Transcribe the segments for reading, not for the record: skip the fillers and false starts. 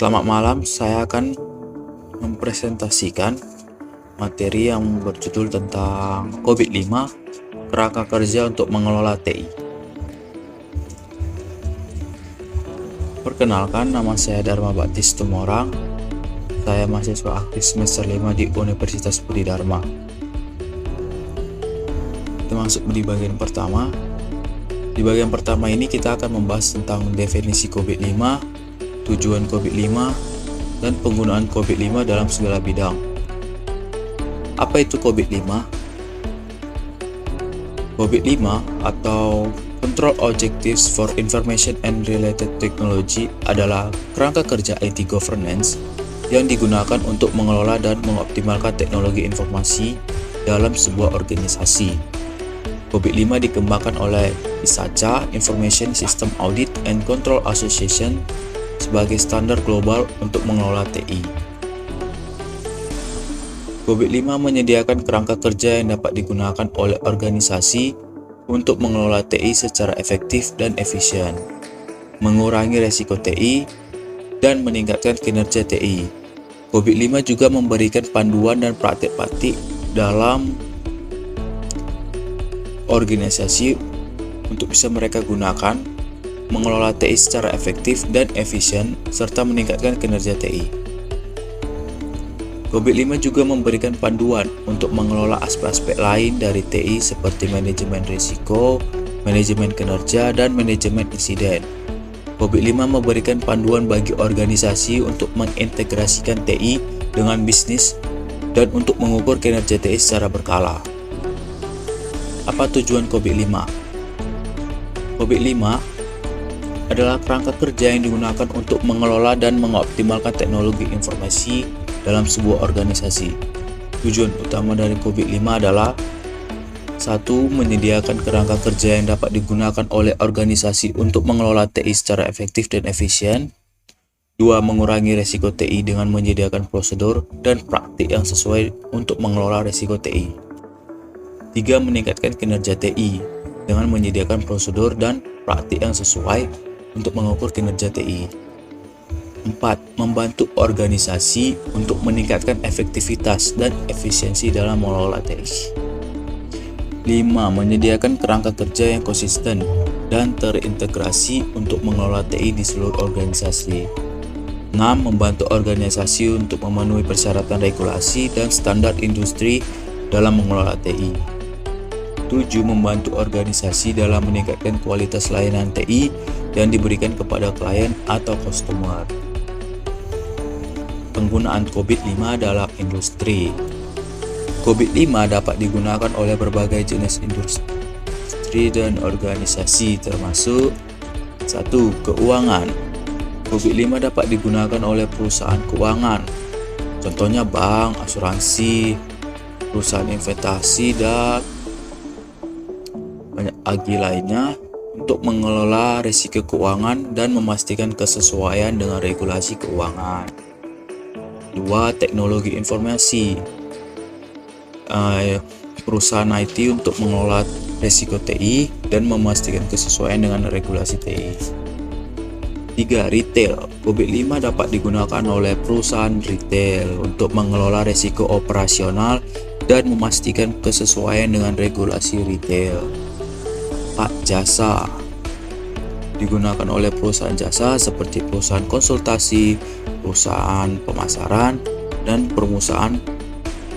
Selamat malam, saya akan mempresentasikan materi yang berjudul tentang COVID-5, kerangka kerja untuk mengelola TI. Perkenalkan, nama saya Dharma Baptis Tumorang. Saya mahasiswa aktif semester 5 di Universitas Budi Dharma. Kita masuk di bagian pertama. Di bagian pertama ini kita akan membahas tentang definisi COVID-5, tujuan COVID-5, dan penggunaan COVID-5 dalam segala bidang. Apa itu COVID-5? COVID-5 atau Control Objectives for Information and Related Technology adalah kerangka kerja IT governance yang digunakan untuk mengelola dan mengoptimalkan teknologi informasi dalam sebuah organisasi. COVID-5 dikembangkan oleh ISACA, Information System Audit and Control Association, sebagai standar global untuk mengelola TI. COVID-5 menyediakan kerangka kerja yang dapat digunakan oleh organisasi untuk mengelola TI secara efektif dan efisien, mengurangi resiko TI, dan meningkatkan kinerja TI. COVID-5 juga memberikan panduan dan praktik-praktik dalam organisasi untuk bisa mereka gunakan mengelola TI secara efektif dan efisien, serta meningkatkan kinerja TI. COVID-5 juga memberikan panduan untuk mengelola aspek-aspek lain dari TI seperti manajemen risiko, manajemen kinerja, dan manajemen insiden. COVID-5 memberikan panduan bagi organisasi untuk mengintegrasikan TI dengan bisnis dan untuk mengukur kinerja TI secara berkala. Apa tujuan COVID-5? COVID-5 adalah kerangka kerja yang digunakan untuk mengelola dan mengoptimalkan teknologi informasi dalam sebuah organisasi. Tujuan utama dari COVID-5 adalah 1. Menyediakan kerangka kerja yang dapat digunakan oleh organisasi untuk mengelola TI secara efektif dan efisien. 2. Mengurangi risiko TI dengan menyediakan prosedur dan praktik yang sesuai untuk mengelola risiko TI. 3. Meningkatkan kinerja TI dengan menyediakan prosedur dan praktik yang sesuai untuk mengukur kinerja TI. 4. Membantu organisasi untuk meningkatkan efektivitas dan efisiensi dalam mengelola TI. 5. Menyediakan kerangka kerja yang konsisten dan terintegrasi untuk mengelola TI di seluruh organisasi. 6. Membantu organisasi untuk memenuhi persyaratan regulasi dan standar industri dalam mengelola TI. 7. Membantu organisasi dalam meningkatkan kualitas layanan TI yang diberikan kepada klien atau customer. Penggunaan COVID-5 dalam industri. COVID-5 dapat digunakan oleh berbagai jenis industri dan organisasi, termasuk 1. Keuangan. COVID-5 dapat digunakan oleh perusahaan keuangan, contohnya bank, asuransi, perusahaan investasi, dan banyak lagi lainnya, untuk mengelola risiko keuangan dan memastikan kesesuaian dengan regulasi keuangan. 2. Teknologi informasi. Perusahaan IT untuk mengelola risiko TI dan memastikan kesesuaian dengan regulasi TI. 3. Retail. COVID-5 dapat digunakan oleh perusahaan retail untuk mengelola risiko operasional dan memastikan kesesuaian dengan regulasi retail. 4. Jasa. Digunakan oleh perusahaan jasa seperti perusahaan konsultasi, perusahaan pemasaran, dan perusahaan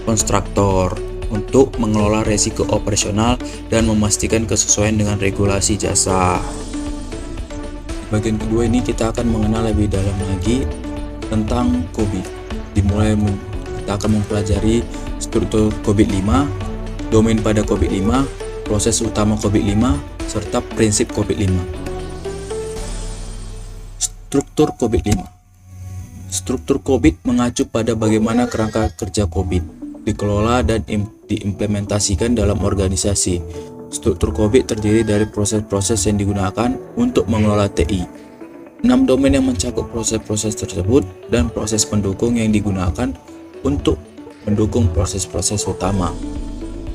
konstruktor untuk mengelola risiko operasional dan memastikan kesesuaian dengan regulasi jasa. Di bagian kedua ini kita akan mengenal lebih dalam lagi tentang COVID. Kita akan mempelajari struktur COVID-5, domain pada COVID-5, proses utama COVID-5, serta prinsip COVID-5. Struktur COVID-5. Struktur COVID mengacu pada bagaimana kerangka kerja COVID dikelola dan diimplementasikan dalam organisasi. Struktur COVID terdiri dari proses-proses yang digunakan untuk mengelola TI. 6 domain yang mencakup proses-proses tersebut dan proses pendukung yang digunakan untuk mendukung proses-proses utama.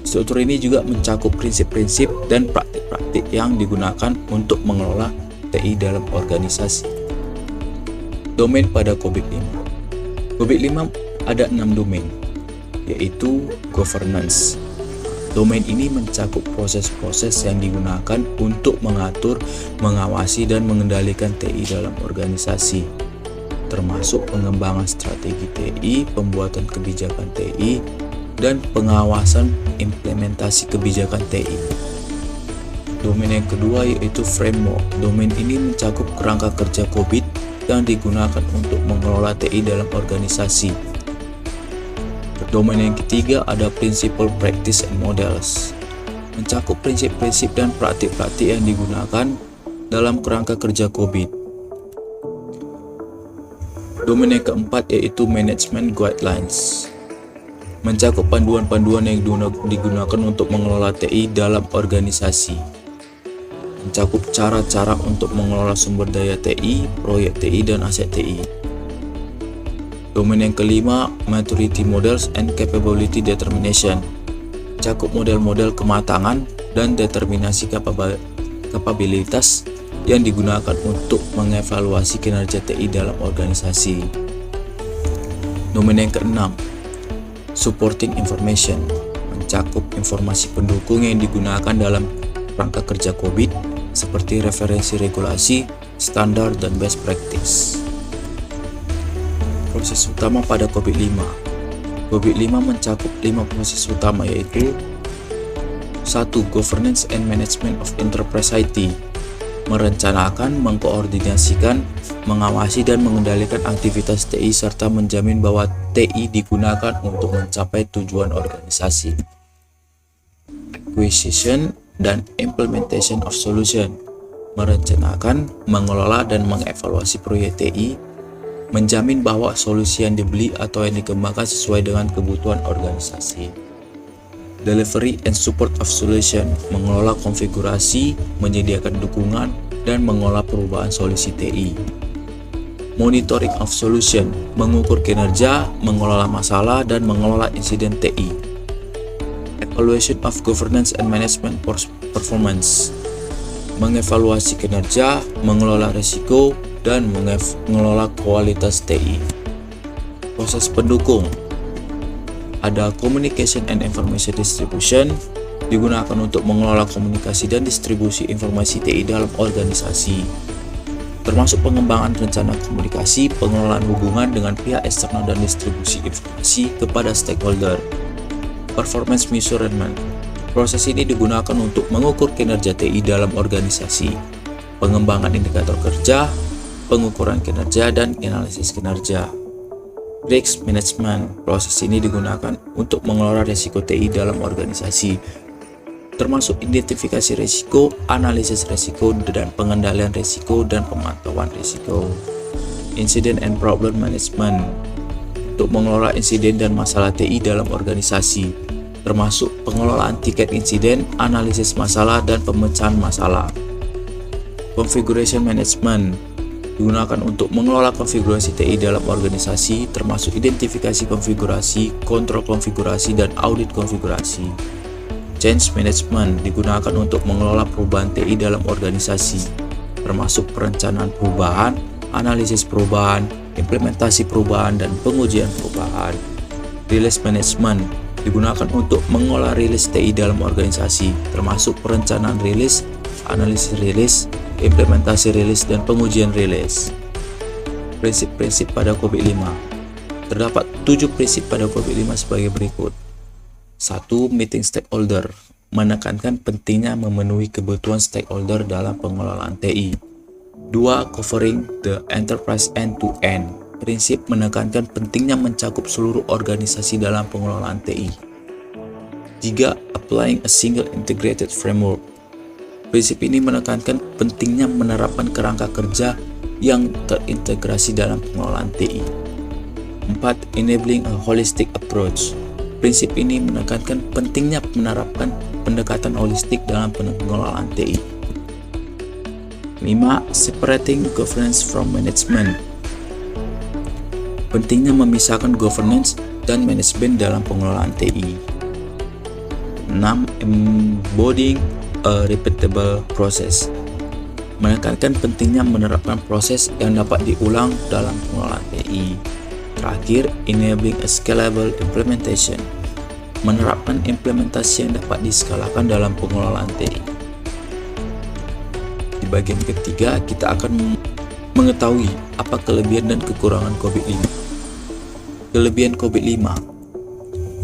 Struktur ini juga mencakup prinsip-prinsip dan praktik-praktik yang digunakan untuk mengelola TI dalam organisasi. Domain pada COVID-5. COVID-5 ada 6 domain, yaitu governance. Domain ini mencakup proses-proses yang digunakan untuk mengatur, mengawasi, dan mengendalikan TI dalam organisasi, termasuk pengembangan strategi TI, pembuatan kebijakan TI, dan pengawasan implementasi kebijakan TI. Domain yang kedua yaitu framework. Domain ini mencakup kerangka kerja COVID yang digunakan untuk mengelola TI dalam organisasi. Domain yang ketiga ada principle, practice, and models. Mencakup prinsip-prinsip dan praktik-praktik yang digunakan dalam kerangka kerja COVID. Domain yang keempat yaitu management guidelines. Mencakup panduan-panduan yang digunakan untuk mengelola TI dalam organisasi. Mencakup cara-cara untuk mengelola sumber daya TI, proyek TI, dan aset TI. Domain yang kelima, maturity models and capability determination. Mencakup model-model kematangan dan determinasi kapabilitas yang digunakan untuk mengevaluasi kinerja TI dalam organisasi. Domain yang keenam, supporting information. Mencakup informasi pendukung yang digunakan dalam rangka kerja COVID seperti referensi regulasi, standar, dan best practice. Proses utama pada COVID-5. COVID-5 mencakup 5 proses utama yaitu 1. Governance and management of enterprise IT. Merencanakan, mengkoordinasikan, mengawasi, dan mengendalikan aktivitas TI serta menjamin bahwa TI digunakan untuk mencapai tujuan organisasi. Acquisition dan implementation of solution. Merencanakan, mengelola, dan mengevaluasi proyek TI, menjamin bahwa solusi yang dibeli atau yang dikembangkan sesuai dengan kebutuhan organisasi. Delivery and support of solution. Mengelola konfigurasi, menyediakan dukungan, dan mengolah perubahan solusi TI. Monitoring of solution. Mengukur kinerja, mengelola masalah, dan mengelola insiden TI. Evaluation of governance and management performance. Mengevaluasi kinerja, mengelola risiko, dan mengelola kualitas TI. Proses pendukung. Ada communication and information distribution, digunakan untuk mengelola komunikasi dan distribusi informasi TI dalam organisasi, termasuk pengembangan rencana komunikasi, pengelolaan hubungan dengan pihak eksternal, dan distribusi informasi kepada stakeholder. Performance measurement. Proses ini digunakan untuk mengukur kinerja TI dalam organisasi, pengembangan indikator kerja, pengukuran kinerja, dan analisis kinerja. Risk management. Proses ini digunakan untuk mengelola risiko TI dalam organisasi, termasuk identifikasi risiko, analisis risiko, dan pengendalian risiko dan pemantauan risiko. Incident and problem management. Untuk mengelola insiden dan masalah TI dalam organisasi, termasuk pengelolaan tiket insiden, analisis masalah, dan pemecahan masalah. Configuration management. Digunakan untuk mengelola konfigurasi TI dalam organisasi, termasuk identifikasi konfigurasi, kontrol konfigurasi, dan audit konfigurasi. Change management digunakan untuk mengelola perubahan TI dalam organisasi, termasuk perencanaan perubahan, analisis perubahan, implementasi perubahan, dan pengujian perubahan. Release management digunakan untuk mengolah rilis TI dalam organisasi, termasuk perencanaan rilis, analisis rilis, implementasi rilis, dan pengujian rilis. Prinsip-prinsip pada COVID-5. Terdapat 7 prinsip pada COVID-5 sebagai berikut. 1. Meeting stakeholder. Menekankan pentingnya memenuhi kebutuhan stakeholder dalam pengelolaan TI. 2. Covering the enterprise end-to-end. Prinsip menekankan pentingnya mencakup seluruh organisasi dalam pengelolaan TI. 3. Applying a single integrated framework. Prinsip ini menekankan pentingnya menerapkan kerangka kerja yang terintegrasi dalam pengelolaan TI. 4. Enabling a holistic approach. Prinsip ini menekankan pentingnya menerapkan pendekatan holistik dalam pengelolaan TI. 5. Separating governance from management. Pentingnya memisahkan governance dan manajemen dalam pengelolaan TI. 6. Embodying a repeatable process. menekankan pentingnya menerapkan proses yang dapat diulang dalam pengelolaan TI. Terakhir, enabling a scalable implementation, menerapkan implementasi yang dapat diskalakan dalam pengelolaan TI. Di bagian ketiga, kita akan mengetahui apa kelebihan dan kekurangan COVID-5. Kelebihan COVID-5: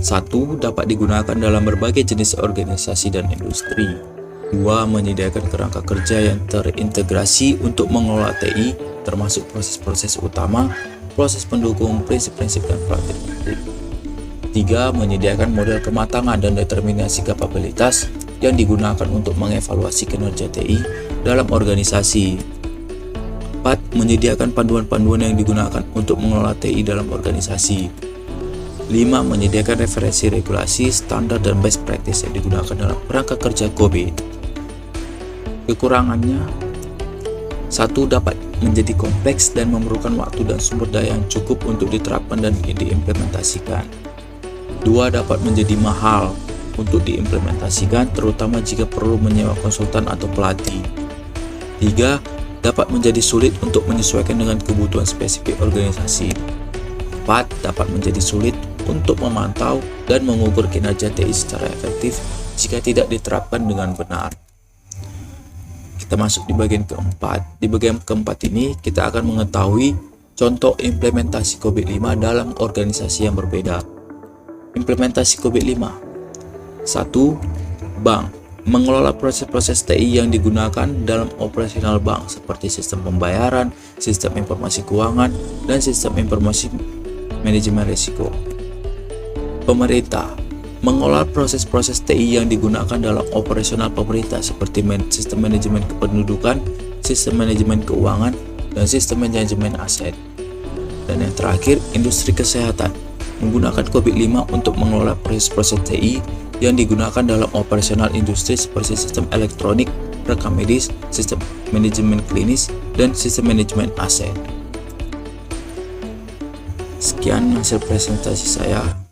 1. Dapat digunakan dalam berbagai jenis organisasi dan industri. 2. Menyediakan kerangka kerja yang terintegrasi untuk mengelola TI, termasuk proses-proses utama, proses pendukung, prinsip-prinsip, dan praktik. 3. Menyediakan model kematangan dan determinasi kapabilitas yang digunakan untuk mengevaluasi kinerja TI dalam organisasi. 4. Menyediakan panduan-panduan yang digunakan untuk mengelola TI dalam organisasi. 5. Menyediakan referensi regulasi, standar, dan best practice yang digunakan dalam kerangka kerja COVID. Kekurangannya: 1. Dapat menjadi kompleks dan memerlukan waktu dan sumber daya yang cukup untuk diterapkan dan diimplementasikan. 2. Dapat menjadi mahal untuk diimplementasikan, terutama jika perlu menyewa konsultan atau pelatih. 3. Dapat menjadi sulit untuk menyesuaikan dengan kebutuhan spesifik organisasi. 4. Dapat menjadi sulit untuk memantau dan mengukur kinerja TI secara efektif jika tidak diterapkan dengan benar. Kita masuk di bagian keempat. Di bagian keempat ini kita akan mengetahui contoh implementasi COVID-5 dalam organisasi yang berbeda. Implementasi COVID-5: 1. Bank mengelola proses-proses TI yang digunakan dalam operasional bank seperti sistem pembayaran, sistem informasi keuangan, dan sistem informasi manajemen risiko. Pemerintah mengelola proses-proses TI yang digunakan dalam operasional pemerintah seperti sistem manajemen kependudukan, sistem manajemen keuangan, dan sistem manajemen aset. Dan yang terakhir, industri kesehatan menggunakan COVID-5 untuk mengelola proses-proses TI yang digunakan dalam operasional industri seperti sistem elektronik, rekam medis, sistem manajemen klinis, dan sistem manajemen aset. Sekian hasil presentasi saya.